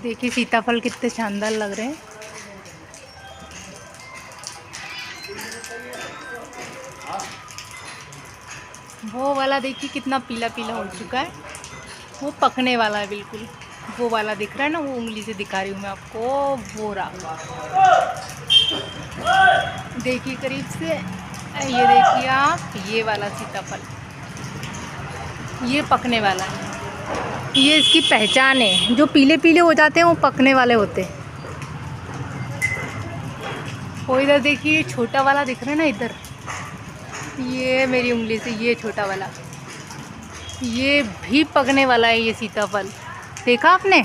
देखिए सीताफल कितने शानदार लग रहे हैं। वो वाला देखिए कितना पीला पीला हो चुका है, वो पकने वाला है बिल्कुल। वो वाला दिख रहा है ना, वो उंगली से दिखा रही हूँ मैं आपको, वो रहा। देखिए करीब से, ये देखिए आप, ये वाला सीताफल ये पकने वाला है। ये इसकी पहचान है, जो पीले पीले हो जाते हैं वो पकने वाले होते हैं। वो इधर देखिए छोटा वाला दिख रहा है ना इधर, ये मेरी उंगली से, ये छोटा वाला, ये भी पकने वाला है। ये सीताफल देखा आपने?